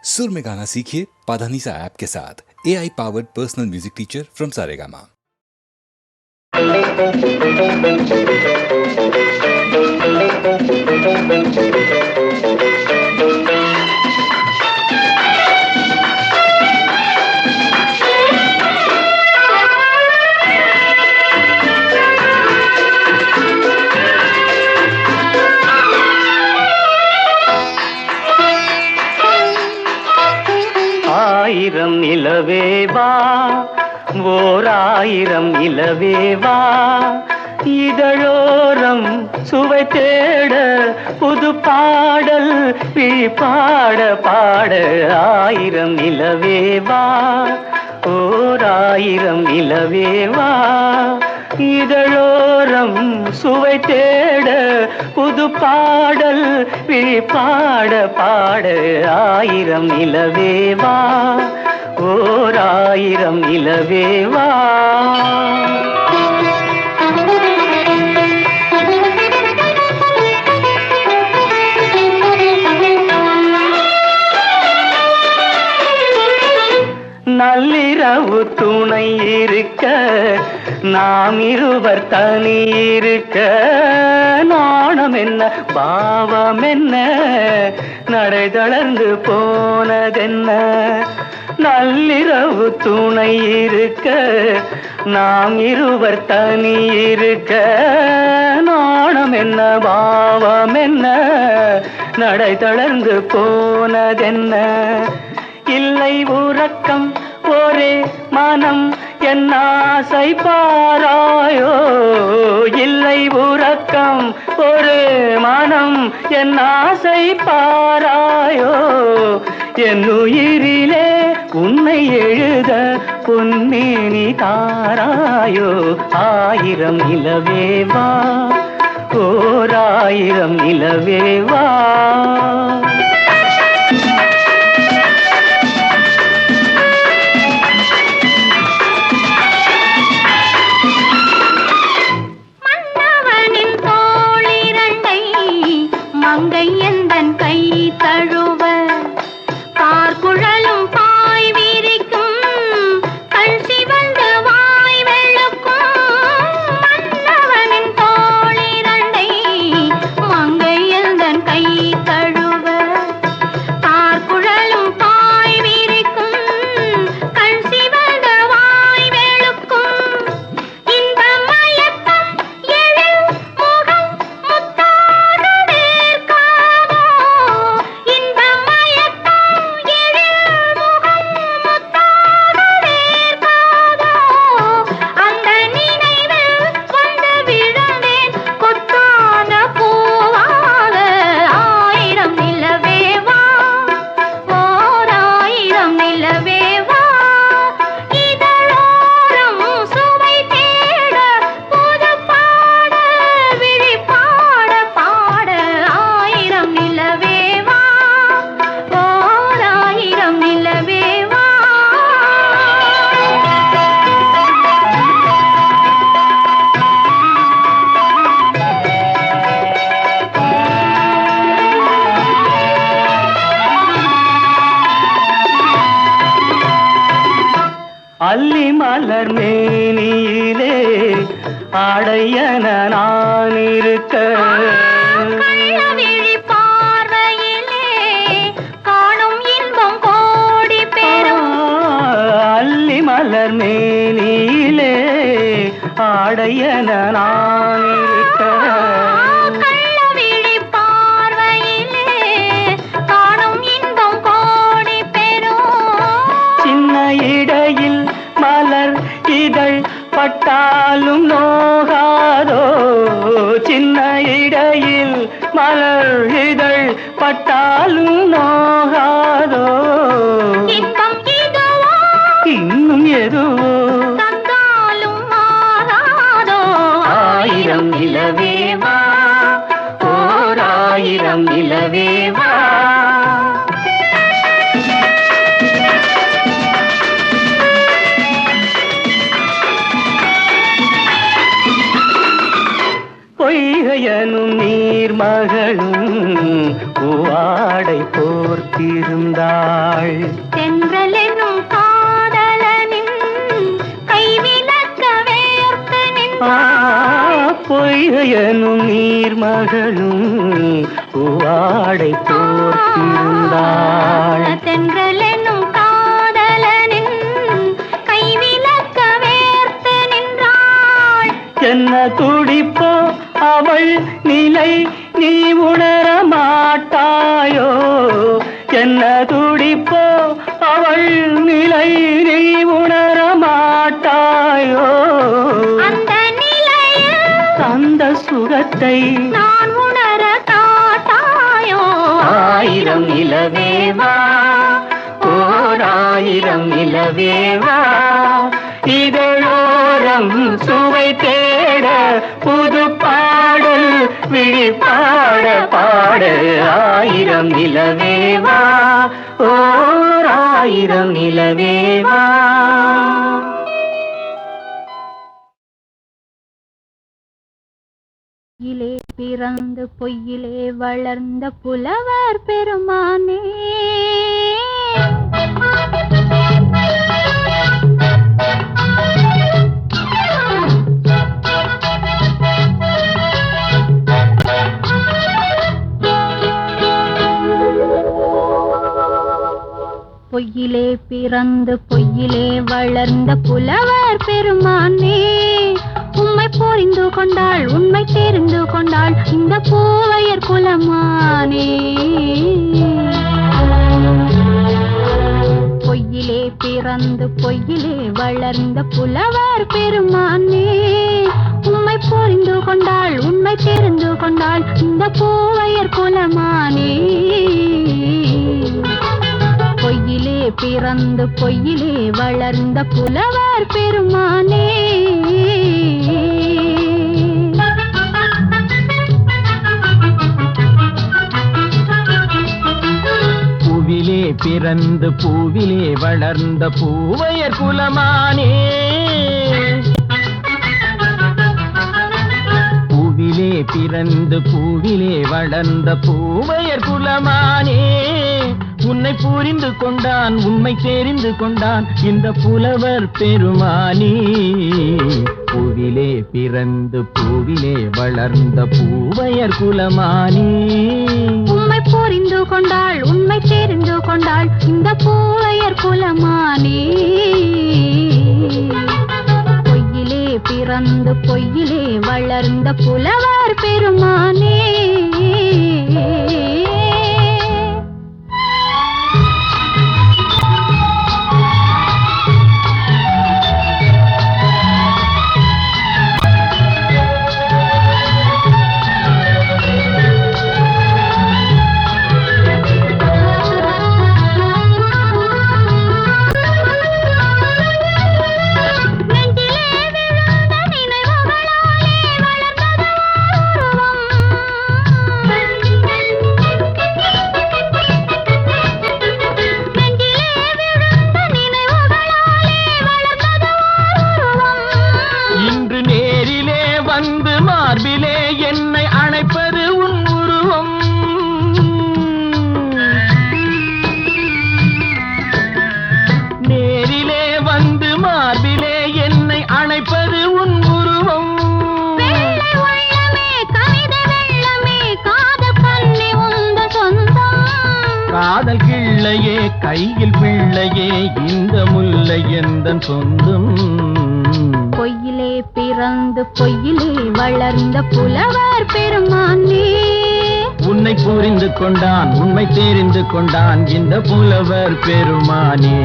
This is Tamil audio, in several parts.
सुर में गाना सीखिए पाधानीसा ऐप के साथ। AI powered personal music teacher from Saregama. ஆயிரம் நிலவேவா ஓர் ஆயிரம் நிலவேவா இதழோரம் சுவை தேட புது பாடல் பாட பாட ஆயிரம் நிலவேவா ஓர் ஆயிரம் நிலவேவா இதழோரம் சுவை தேட புது பாடல் பாட பாட ஆயிரம் நிலவேவா ஓர் ஆயிரம் நிலவேவா. நள்ளிரவு துணை இருக்க நாம் இருவர் தனி இருக்க நாணம் என்ன பாவம் என்ன நடை தளர்ந்து போனதென்ன. நள்ளிரவு துணை இருக்க நாம் இருவர் தனி இருக்க நாணம் என்ன பாவம் என்ன நடை தளர்ந்து போனதென்ன. இல்லை உறக்கம் ஒரே மனம் என் ஆசை பாராயோ. இல்லை உறக்கம் ஒரு மனம் என் ஆசை பாராயோ. என் உயிரிலே உன்னை எழுத பொன்னேனி தாராயோ. ஆயிரம் நிலவேவா ஓர் ஆயிரம் நிலவேவா. மங்கை எந்தன் கை தழுவ பார்க்குழலும் பாய் விரிக்கும் கண் சிவந்து வாய் வெளுக்கும். மன்னவனின் தோளிரண்டை மங்கை எந்தன் கை தழுவ பார்க்குழலும் பாய் விரிக்கும் கண் சிவந்து வாய் வெளுக்கும். இந்த மயக்கம் எழில் முகம் முத்தாக அல்லி மலர் மேனியிலே ஆடையன நான் இருக்க கள்ளவிழி பார்வையிலே காணும் இன்பம் கோடி பெறும். அல்லி மலர் மேனியிலே ஆடையன நான் இருக்க கள்ளவிழி பார்வையிலே காணும் இன்பம் கோடி பெறும். சின்ன இடையில் மலர் இதழ் பட்டாலும் நோகாதோ. சின்ன இடையில் மலர் இதழ் பட்டாலும் நோகாதோ. இன்பம் இதுவோ இன்னும் எதுவோ தந்தாலும் மாறாதோ. ஆயிரம் நிலவேவா ஓர் ஆயிரம் நிலவேவா. பொய்கையனும் நீர்மகளும் பூவாடை போர்த்த போர்த்திருந்தாள். தென்றல் என்னும் காதலனின் கைவிலக்க வேர்த்து நின்றாள். பொய்கையனும் நீர்மகளும் பூவாடை போர்த்திருந்தாள். தென்றல் என்னும் காதலனின் கைவிலக்க வேர்த்து நின்றாள். என்ன துடிப்போ அவள் நிலை நீ உணர மாட்டாயோ? என்ன துடிப்போ அவள் நிலை நீ உணர மாட்டாயோ? அந்த நிலையில் அந்த சுகத்தை நான் உணர காட்டாயோ? ஆயிரம் நிலவேவா, ஓர் ஆயிரம் நிலவேவா, இதழோரம் சுவை தேட புது பாடல் விழிப்பாட பாட. ஆயிரம் நிலவேவா, ஓர் ஆயிரம் நிலவேவா. பொய்யிலே பிறந்து பொய்யிலே வளர்ந்த புலவர் பெருமானே, பொய்யிலே பிறந்து பொய்யிலே வளர்ந்த புலவர் பெருமானே, உம்மை புரிந்து கொண்டாள் உண்மை தெரிந்து கொண்டாள் இந்த பூவையர் குலமானே. பொய்யிலே பிறந்து பொய்யிலே வளர்ந்த புலவர் பெருமானே, உம்மை புரிந்து கொண்டாள் உண்மை தெரிந்து கொண்டாள் இந்த பூவையர் குலமானே. பொய்யிலே பிறந்து பொய்யிலே வளர்ந்த புலவர் பெருமானே. பூவிலே பிறந்து பூவிலே வளர்ந்த பூவையர் குலமானே. பூவிலே பிறந்து பூவிலே வளர்ந்த பூவையர் குலமானே, உன்னை புரிந்து கொண்டான் உண்மை தெரிந்து கொண்டான் இந்த புலவர் பெருமானே. பூவிலே பிறந்து பூவிலே வளர்ந்த பூவையர் குலமானே, உம்மை புரிந்து கொண்டாள் உண்மை தெரிந்து கொண்டாள் இந்த பூவையர் குலமானே. பொய்யிலே பிறந்து பொய்யிலே வளர்ந்த புலவர் பெருமானே. காதல் கிள்ளையே கையில் பிள்ளையே இந்த முல்லை எந்தன் சொந்தம். பொய்யிலே பிறந்து பொய்யிலே வளர்ந்த புலவர் பெருமானே, உன்னை புரிந்து கொண்டான் உண்மை தெரிந்து கொண்டான் இந்த புலவர் பெருமானே.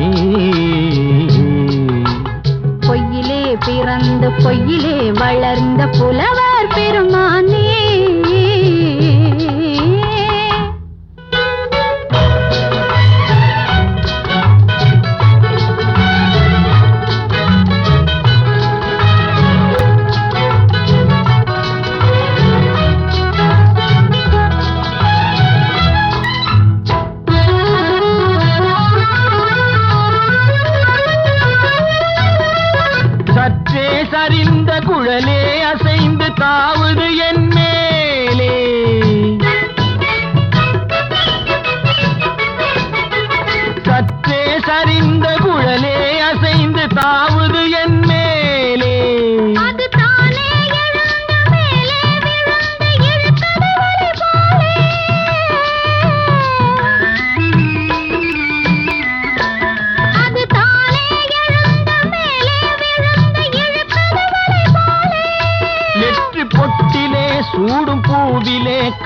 பொய்யிலே பிறந்து பொய்யிலே வளர்ந்த புலவர் பெருமானே. சரிந்த குழலே அசைந்து தாவுது என்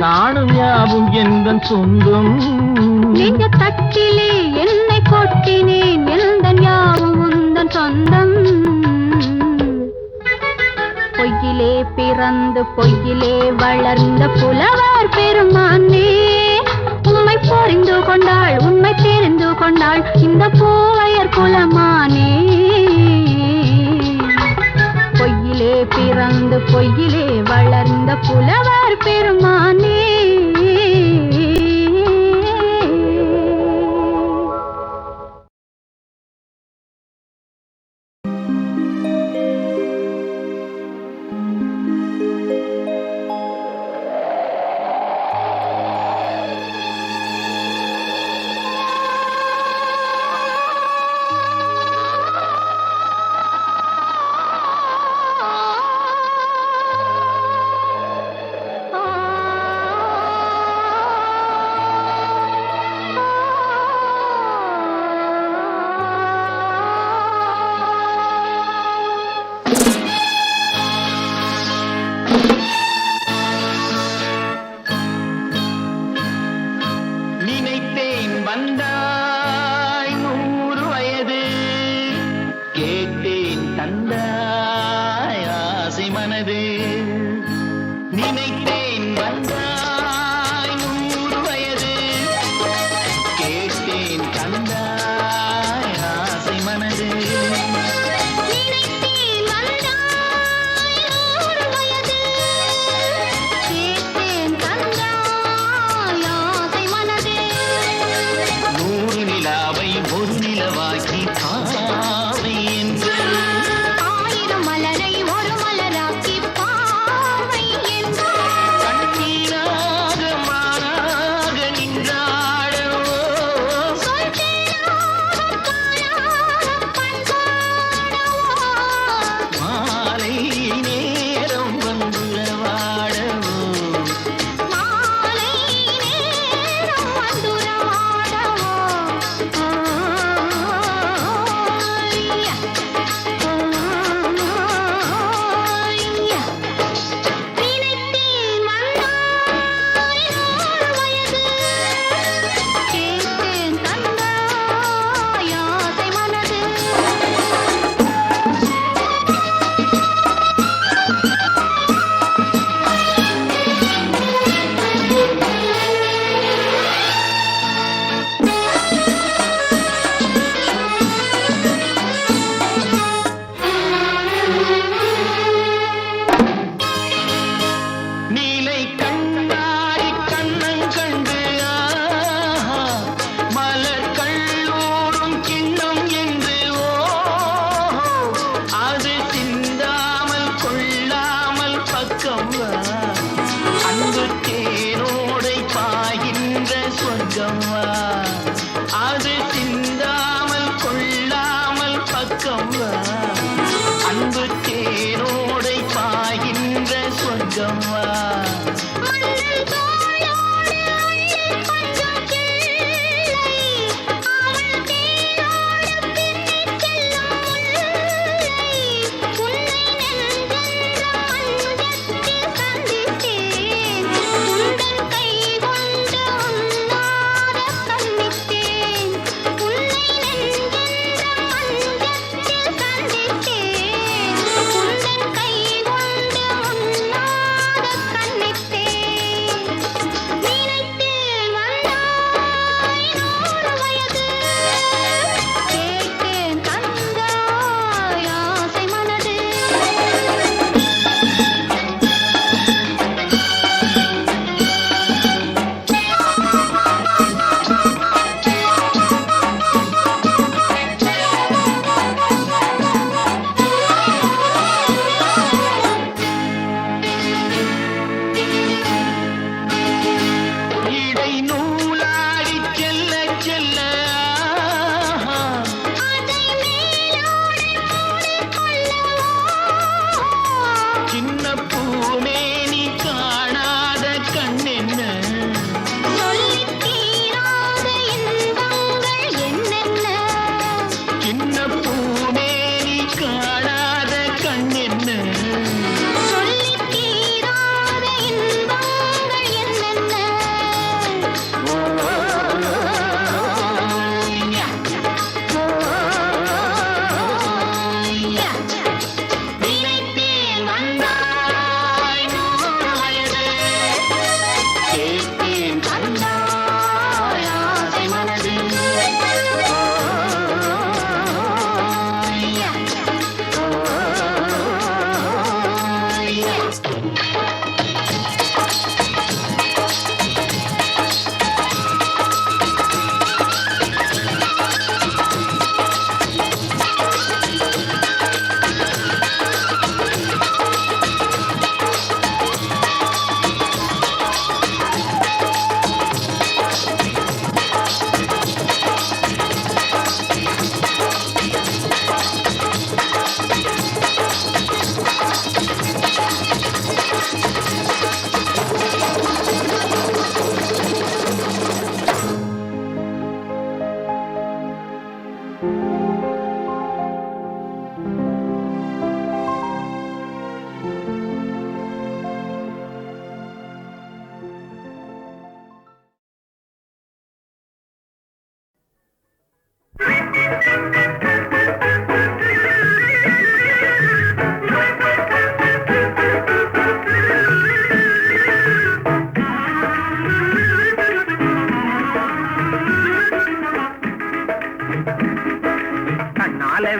காணும் யாவும் எந்தன் சொந்தம். நெஞ்ச தட்டிலே என்னை கொட்டினேன், எந்தன் யாவும் உந்தன் சொந்தம். பொய்யிலே பிறந்து பொய்யிலே வளர்ந்த புலவர் பெருமானே, உண்மை புரிந்து கொண்டாள் உண்மை தெரிந்து கொண்டாள் இந்த பூவையர் குலமானே. பொய்யிலே பிறந்து பொய்யிலே வளர்ந்த புலவர் பெருமானே.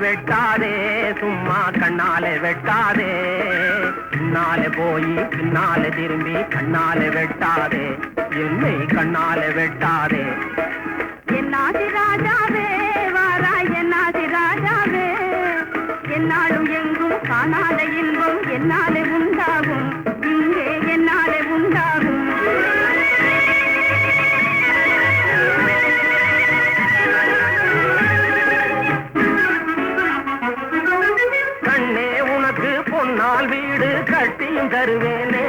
வெட்டாதே சும்மா கண்ணாலே வெட்டாதே, பின்னாலே போய் பின்னாலே திரும்பி கண்ணாலே வெட்டாதே, என்னை கண்ணாலே வெட்டாதே. என்னாதி ராஜாவே வாராய் என்னாதி ராஜாவே, என்னாலும் எங்கும் காணாத இன்பம் என்னாலே உண்டாகும், இங்கே என்னாலே உண்டாகும். பொன்னால் வீடு கட்டியும் தருவேனே,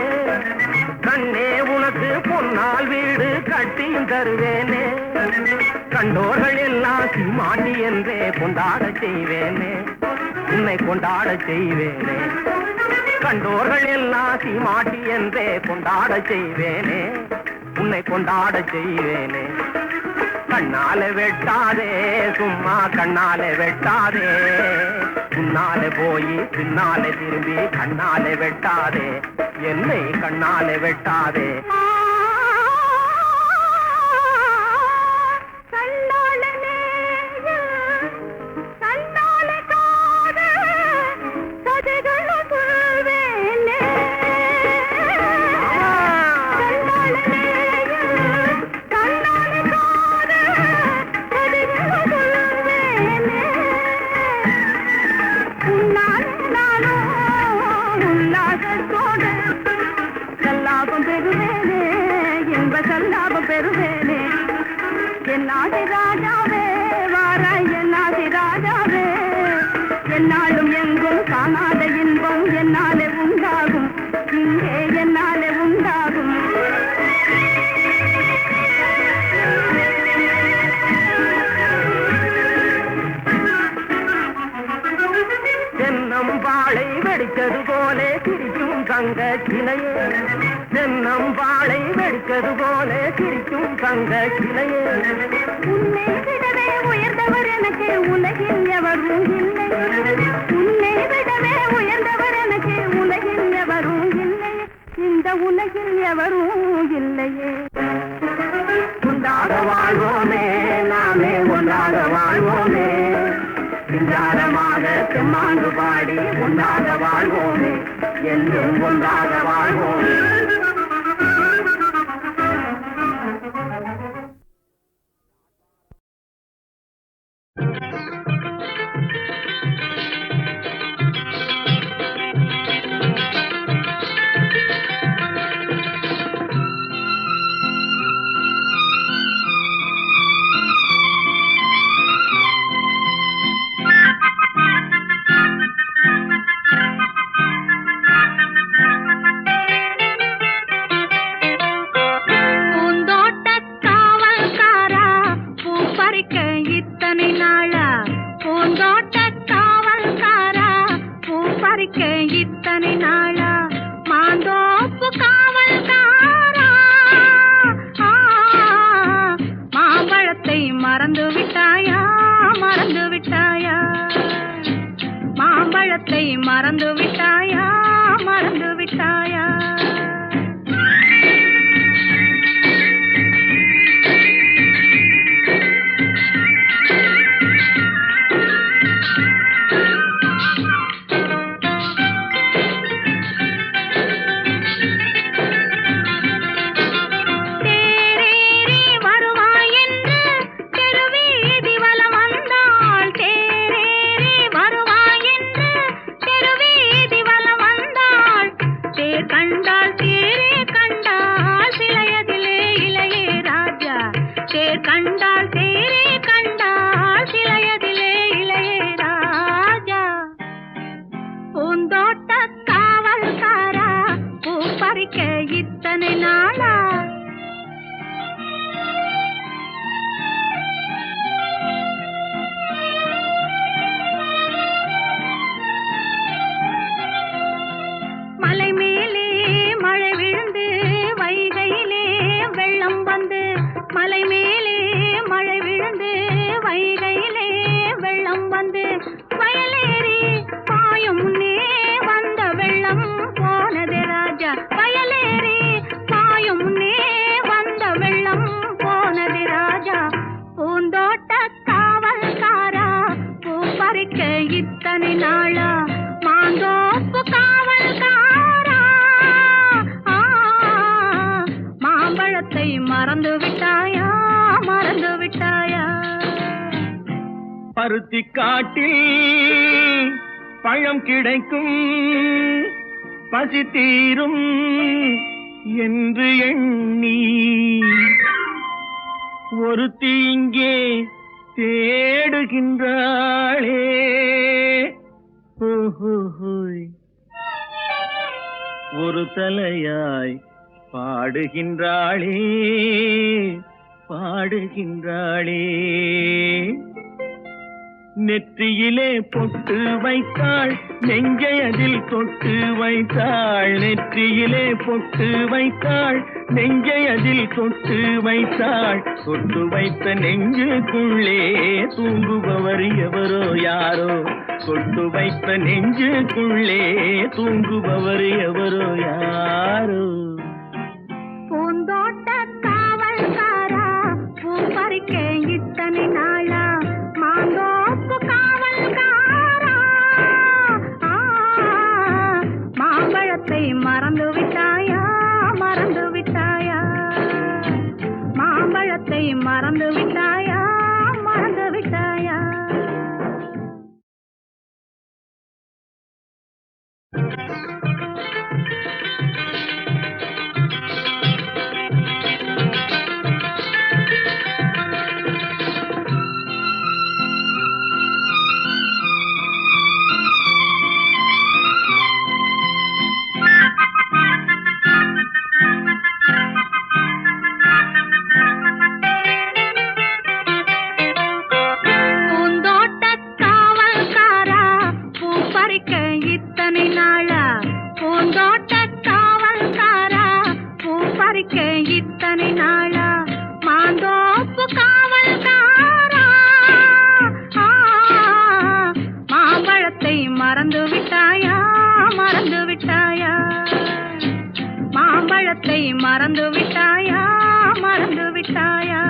கண்ணே உனக்கு பொன்னால் வீடு கட்டியும் தருவேனே, கண்டோர்கள் எல்லாம் சீமாட்டி என்றே கொண்டாட செய்வேனே, உன்னை கொண்டாட செய்வேனே, கண்டோர்கள் எல்லாம் சீமாட்டி என்றே கொண்டாட செய்வேனே, உன்னை கொண்டாட செய்வேனே. கண்ணாலே வெட்டாதே சும்மா கண்ணாலே வெட்டாதே, முன்னாலே போய் பின்னாலே திரும்பி கண்ணாலே வெட்டாதே, என்னை கண்ணாலே வெட்டாதே. என்னாதி ராஜாவே வாராய் என்னாதி ராஜாவே, என்னாலும் எங்கும் காணாத இன்பம் என்னாலே உண்டாகும், இங்கே என்னாலே உண்டாகும். தென்னம் வாழை வெடித்தது போலே சிரிக்கும் தங்க சிலையே, தென்னம் வாழை வெடித்தது போலே சிரிக்கும் தங்க சிலையே, உன்னை விடவே உயர்ந்தவர் எனக்கு உலகில் எவரும் இல்லை, உன்னை விடவே உயர்ந்தவர் எனக்கு உலகில் எவரும் இல்லை, இந்த உலகில் எவரும் இல்லையே. ஒன்றாக வாழ்வோமே நாமே ஒன்றாக வாழ்வோமே, சிங்காரமாக செம்மாண்டு பாடி ஒன்றாக வாழ்வோமே, என்றும் ஒன்றாக வாழ்வோமே. மறந்து விட்டாயா மறந்து விட்டாயா. வந்து வயலேறி பாயும் முன்னே வந்த வெள்ளம் போனது ராஜா. வயலேறி பாயும் முன்னே வந்த வெள்ளம் போனது ராஜா. பூந்தோட்ட காவல்காரா பூ பறிக்க இத்தனை நாளா மாந்தோப்பு காவல்காரா மாம்பழத்தை மறந்து விட்டாயா மறந்து விட்டாயா. பருத்தி காட்டில் பழம் கிடைக்கும் பசி தீரும் என்று எண்ணி ஒருத்தி இங்கே தேடுகின்றாளே. ஓஹோய். ஒரு தலையாய் பாடுகின்றாளே பாடுகின்றாளே. நெற்றியிலே பொட்டு வைத்தாள் நெஞ்சை அதில் தொட்டு வைத்தாள். நெற்றியிலே பொட்டு வைத்தாள் நெஞ்சை அதில் தொட்டு வைத்தாள். தொட்டு வைத்த நெஞ்சுக்குள்ளே தூங்குபவர் எவரோ யாரோ. தொட்டு வைத்த நெஞ்சுக்குள்ளே தூங்குபவர் எவரோ யாரோ. பூந்தோட்ட காவல்காரா பூ பறிக்க இத்தனை நாளா மாந்தோப்பு காவல்காரா மாம்பழத்தை மறந்து விட்டாயா மறந்து விட்டாயா. மாம்பழத்தை மறந்து விட்டாயா மறந்து விட்டாயா. இத்தனை நாளா மாந்தோப்பு காவல்காரா மாம்பழத்தை மறந்து விட்டாயா மறந்து விட்டாயா. மாம்பழத்தை மறந்து விட்டாயா மறந்து விட்டாயா.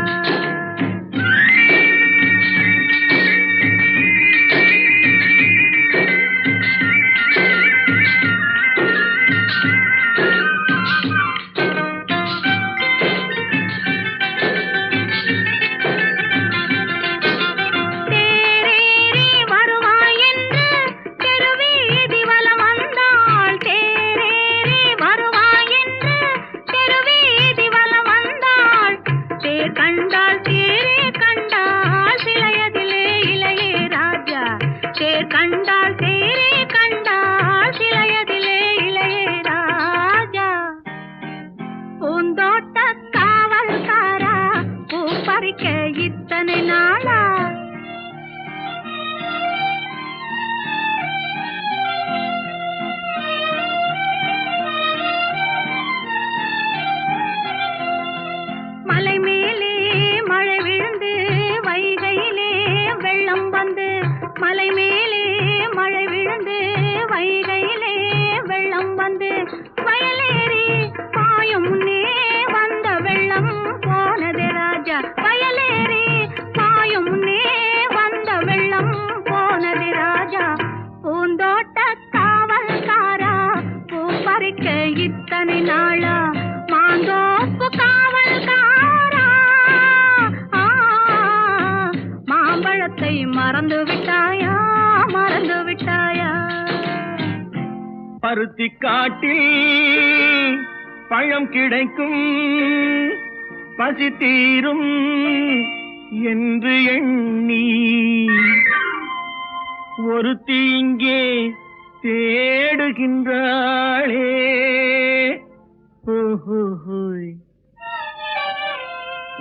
இத்தனை நாளா மலை மேலே மழை விழுந்து வைகையிலே வெள்ளம் வந்து. மலை மேலே மழை விழுந்து வைகையிலே வெள்ளம் வந்து. வயலேறி பாயும் முன்னே வந்த வெள்ளம் போனது ராஜா. வயலேறி பாயும் முன்னே வந்த வெள்ளம் போனது ராஜா. பூந்தோட்ட காவல்காரா பூ பறிக்க இத்தனை நாளா மாந்தோப்பு காவல்காரா மாம்பழத்தை மறந்து விட்டாயா மறந்து விட்டாயா. பருத்தி காட்டில் பழம் கிடைக்கும் பசி தீரும் என்று எண்ணி ஒருத்தி இங்கே தேடுகின்றாளே. ஓஹோய்.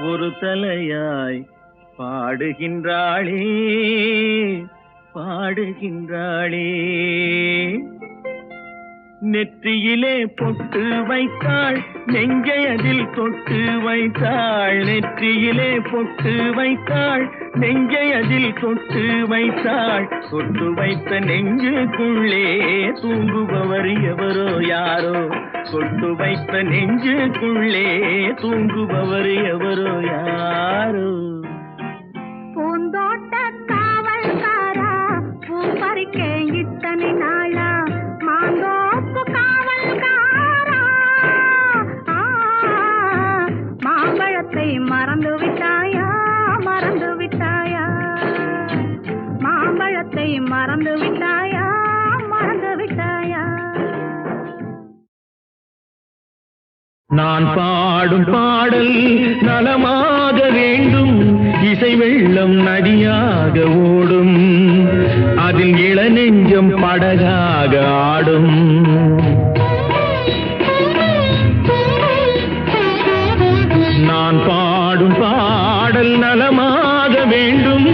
ஒரு தலையாய் பாடுகின்றாளே பாடுகின்றாளே. நெற்றியிலே பொட்டு வைத்தாள், நெஞ்சை அதில் தொட்டு வைத்தாள். நெற்றியிலே பொட்டு வைத்தாள், நெஞ்சை அதில் தொட்டு வைத்தாள். தொட்டு வைத்த நெஞ்சுக்குள்ளே தூங்குபவர் எவரோ யாரோ. தொட்டு வைத்த நெஞ்சுக்குள்ளே தூங்குபவர் எவரோ யாரோ. பூந்தோட்ட காவல்காரா, பூ பறிக்க இத்தனை நாளா, மாந்தோப்பு காவல்காரா, மாம்பழத்தை மறந்து விட்டாயா, மறந்து விட்டாயா, மாம்பழத்தை மறந்து விட்டாயா, மறந்து விட்டாயா. நான் பாடும் பாடல் நலமாக வேண்டும், இசை வெள்ளம் நதியாக ஓடும், அதில் இளநெஞ்சம் படகாக ஆடும். நான் பாடும் பாடல் நலமாக வேண்டும்,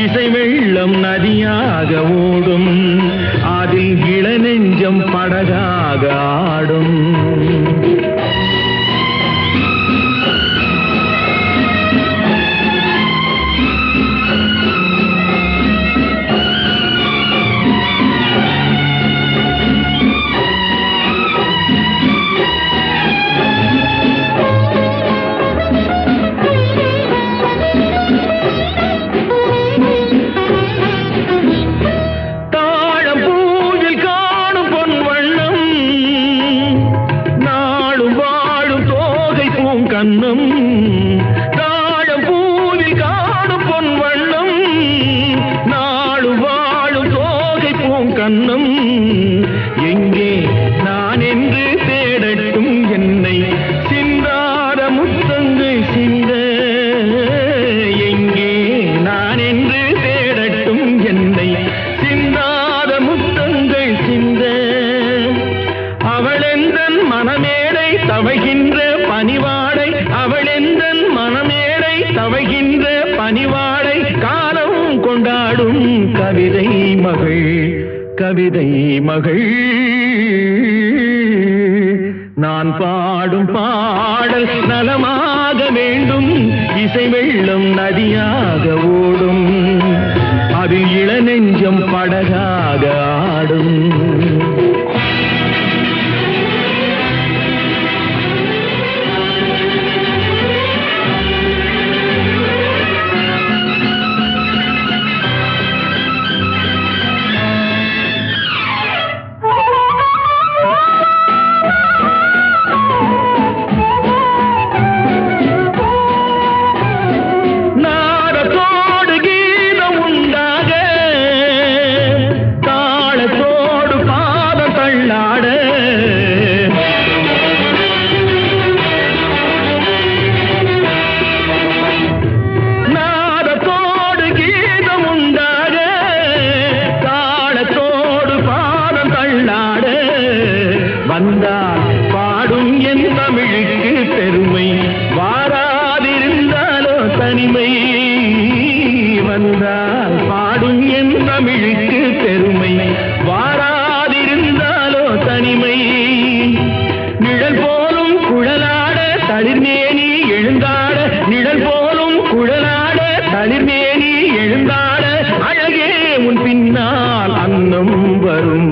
இசை வெள்ளம் நதியாக ஓடும், அதில் இளநெஞ்சம் படகாக ஆடும். கண்ணம் தாழம் பூவில் காணும் பொன் வண்ணம், நாடு வாழும் தோகை பூங்கண்ணம். எங்கே நான் என்று தேடட்டும் என்னை, சிந்தாத முத்தங்கள் சிந்த. எங்கே நான் என்று தேடட்டும் என்னை, சிந்தாத முத்தங்கள் சிந்த. அவளெந்தன் மனமேடை தவைகின்ற பணிவாடை, அவளெந்தன் மனமேடை தவைகின்ற பணிவாடை, காலம் கொண்டாடும் கவிதை மகள், கவிதை மகள். நான் பாடும் பாடல் நலமாக வேண்டும், இசை வெள்ளம் நதியாக ஓடும், அதில் இளநெஞ்சம் படகாக ஆடும். வந்தால் பாடும் என் தமிழுக்கு பெருமை, வாராதிருந்தாலோ தனிமை. வந்தால் பாடும் என் தமிழுக்கு பெருமை, வாராதிருந்தாலோ தனிமை. நிழல் போலும் குழலாட தளிர்மேனி எழுந்தாட, நிழல் போலும் குழலாட தளிர்மேனி எழுந்தாட, அழகே உன் பின்னால் அன்னம் வரும்,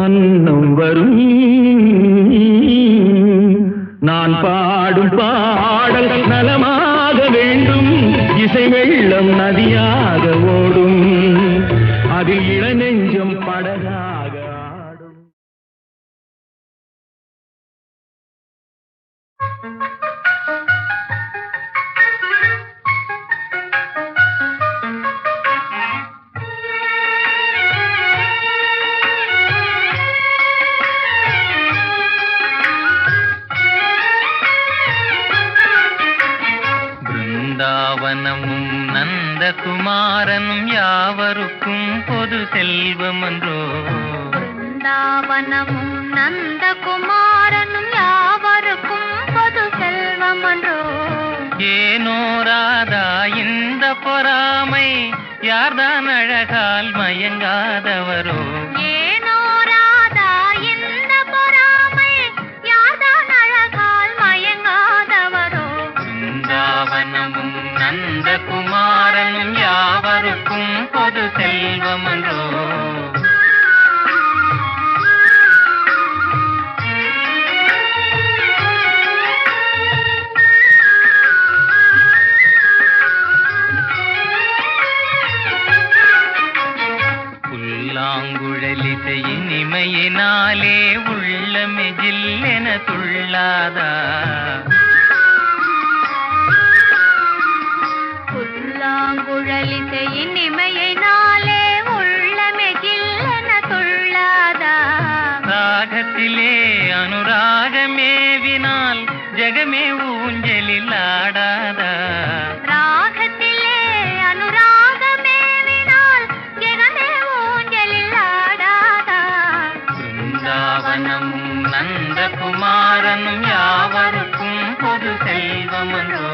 அன்னம் வரும். நான் பாடும் பாடல் நலமாக வேண்டும், இசை வெள்ளம் நதியாக ஓடும், அதில் இளநெஞ்சம் படகாக ஆடும். பிருந்தாவனமும் நந்தகுமாரனும் யாவருக்கும் பொது செல்வமன்றோ. பிருந்தாவனமும் நந்தகுமாரனும் யாவருக்கும் பொது செல்வமன்றோ. ஏனோ ராதா இந்த பொறாமை, யார்தான் அழகால் மயங்காதவரோ. ஏனோ ராதா இந்த யாவருக்கும் பொது செல்வம் என்றோ. புல்லாங்குழலிசை இனிமையினாலே உள்ளமே ஜில்லென துள்ளாதா. புல்லாங்குழலிசை இனிமையினாலே உள்ளமே ஜில்லென துள்ளாதா. ராகத்திலே அனுராகமேவினால் ஜெகமே ஊஞ்சலில் ஆடாதா. ராகத்திலே அனுராகமேவினால் ஜெகமே ஊஞ்சலில் ஆடாதா. பிருந்தாவனமும் நந்தகுமாரனும் யாவருக்கும் பொது செல்வம் என்றோ.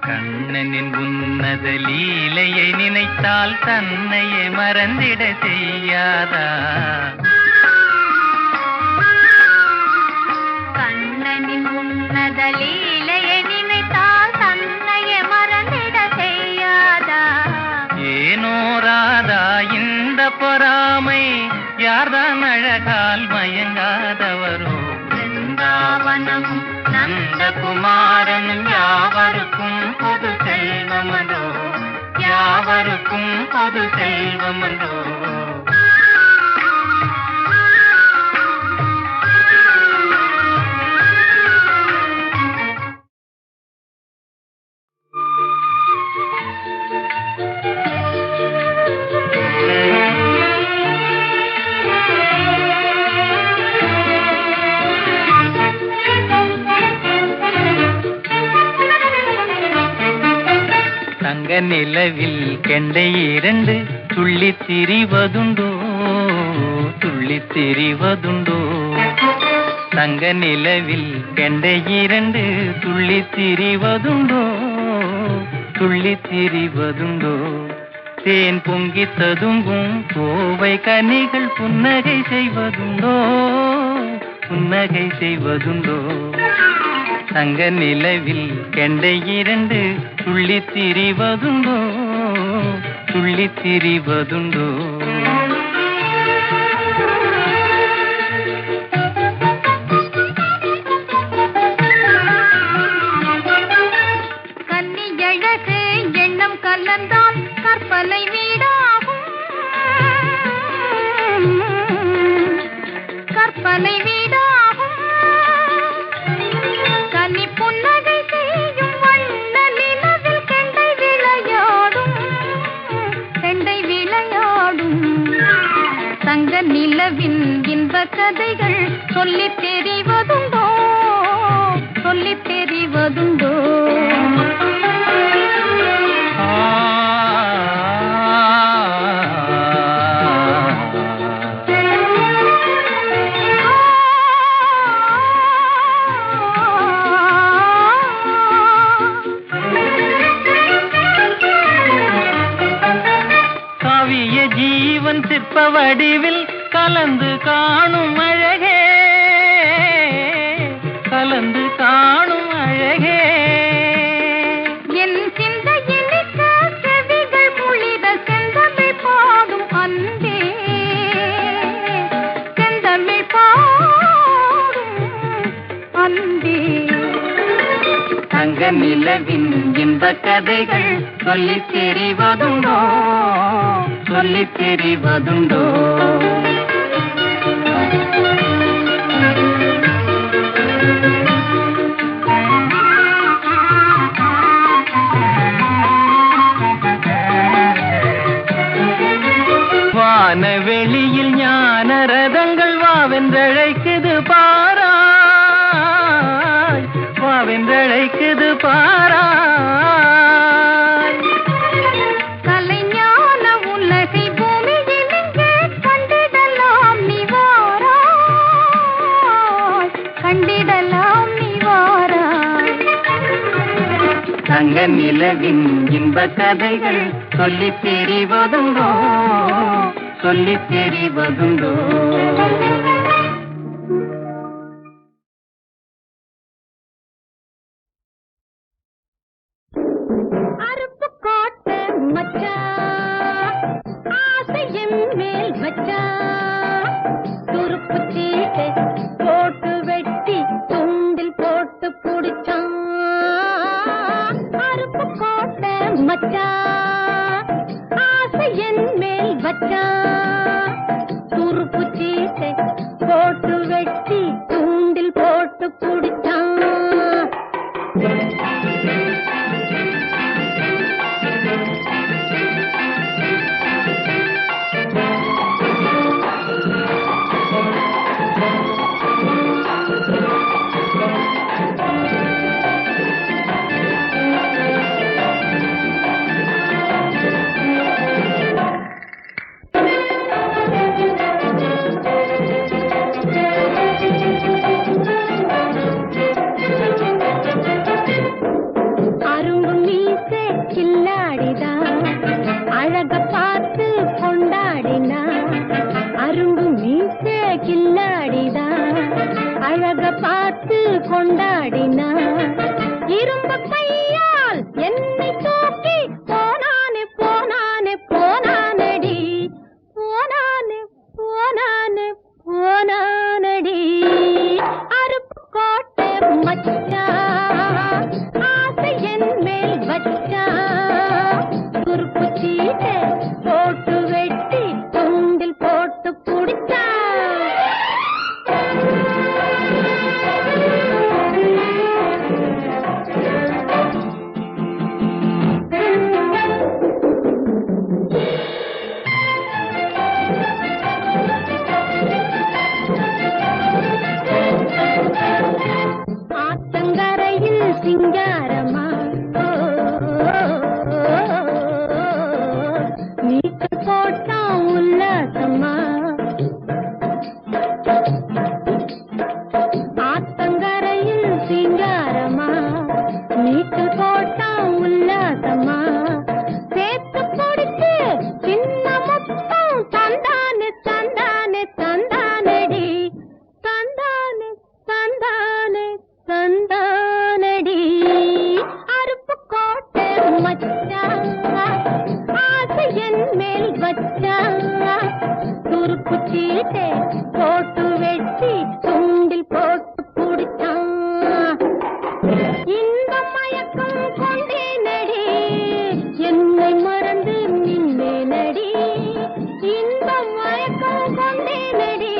கண்ணனின் உன்னத லீலையை நினைத்தால் தன்னையே மறந்திட செய்யாதா. கண்ணனின் உன்னத லீலையை நினைத்தால் தன்னையே மறந்திட செய்யாதா. ஏனோ ராதா இந்த பொறாமை, யார்தான் அழகால் மயங்காதவரோ. பிருந்தாவனமும் நந்தகுமாரனும் யாவருக்கும் பொது செல்வம் என்றோ. யாவருக்கும் பொது செல்வம் என்றோ. தங்க நிலவில் கெண்டை இரண்டு துள்ளித் திரிவதுண்டோ, துள்ளித் திரிவதுண்டோ. தங்க நிலவில் கெண்டை இரண்டு துள்ளித் திரிவதுண்டோ, துள்ளித் திரிவதுண்டோ. தேன் பொங்கி ததும்பும் கோவை கனிகள் புன்னகை செய்வதுண்டோ, புன்னகை செய்வதுண்டோ. தங்க நிலவில் கெண்டை இரண்டு துள்ளித் திரிவதுண்டோ, துள்ளித் திரிவதுண்டோ. கன்னியழகு எண்ணம் கலந்தான் கற்பனை வீடாகும், கற்பனை வீடாகும். கனி புன்னகை செய்யும் வண்ண நிலவில் கெண்டை விளையாடும், கெண்டை விளையாடும். தங்க நிலவின் இன்ப கதைகள் சொல்லித் தெரிவதுண்டோ, சொல்லித் தெரிவதுண்டோ. காவிய ஜீவன் சிற்ப வடிவில் கலந்து காணும் அழகே, கலந்து காணும் அழகே. என் சிந்தையினிக்க செவிகள் குளிர செந்தமிழ் பாடும் அன்பே, செந்தமிழ் பாடும் அன்பே. தங்க நிலவின் இன்ப கதைகள் சொல்லித் தெரிவதுண்டோ, சொல்லித் தெரிவதுண்டோ. வானவெளியில் ஞான ரதங்கள் வாவென்றழைக்குது பாராய், வாவென்றழைக்குது பாராய். கலைஞான உலகை பூமியில் இங்கே கண்டிட நிலவின் இன்ப கதைகள் சொல்லித் தெரிவதுண்டோ சொல்லித் தெரிவதுண்டோ. அருப்புக்கோட்டை மச்சான் ஆசையின் மேல் வச்சான் துருப்பு சீட்டை போட்டு வெட்டி துண்டில் போட்டு புடிச்சான். அருப்புக்கோட்டை மச்சான் ஆசையின் மேல் வச்சான் துருப்பு சீட்டை போட்டு வெட்டி துண்டில் போட்டு புடிச்சான். அரும்பு மீசை கில்லாடிதான் அழக பார்த்து கொண்டாடினா. அரும்பு மீசை கில்லாடிதான் அழக பார்த்து கொண்டாடினா. இரும்பு கையால் என்னை தூக்கி போனானே போனானே போனானடி போனானே போனானே போனானடி. அருப்புக்கோட்டை மச்சான் ஆசையின் மேல் வச்சான் துருப்பு சீட்டை போட்டு வெட்டி துண்டில் போட்டு புடிச்சான். ஆத்தங்கரையில் சிங்காரமா நீச்சல் போட்டான் உல்லாசமா. ஆத்தங்கரையில் சிங்காரமா நீச்சல் போட்டான் உல்லாசமா. சேர்த்து பிடிச்சு சின்ன முத்தம் தந்தானே தந்தானே தந்தானடி தந்தானே தந்தானே தந்தானடி. அருப்புக்கோட்டை மச்சான் ஆசையின் மேல் வச்சான் துருப்பு சீட்டை போட்டு வெட்டி துண்டில் போட்டு புடிச்சான். இந்த மயக்கம் கொண்டேனடி என்னை மறந்து நின்னேனடி. இந்த மயக்கம் கொண்டேனடி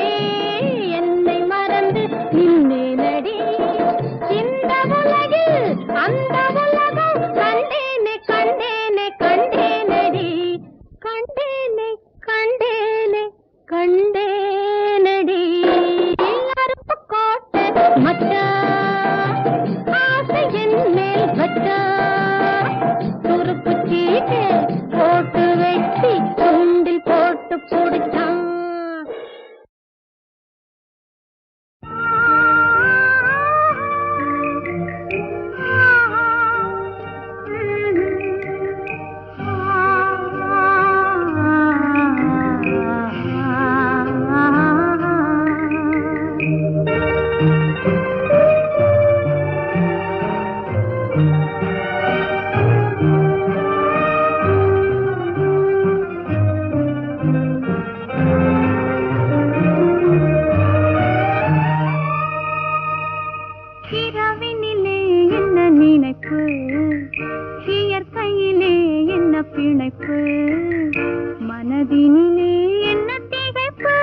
என்னை மறந்து நின்னேனடி. இந்த உலகில் அந்த உலகம் கண்டேனே கண்டேனே கண்டேனடி கண்டேனே கண்டேனே கண்டேனடி. அருப்புக்கோட்டை மச்சான் ஆசையின் மேல் வச்சான் துருப்பு சீட்டை போட்டு வெட்டி துண்டில் போட்டு புடிச்சான். இரவினிலே என்ன நினைப்பு இயற்கையிலே என்ன பிணைப்பு மனதினிலே என்ன திகைப்பு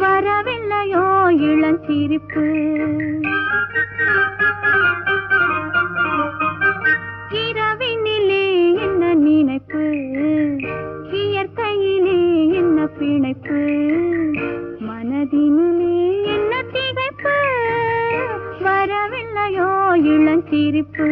வரவில்லையோ இளஞ்சிரிப்பு. இரவினிலே என்ன நினைப்பு இயற்கையிலே என்ன பிணைப்பு மனதினிலே என்ன திகைப்பு வரவில்லையோ இளஞ்சிரிப்பு.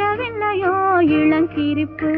தீரவில்லையோ இளஞ்சிரிப்பு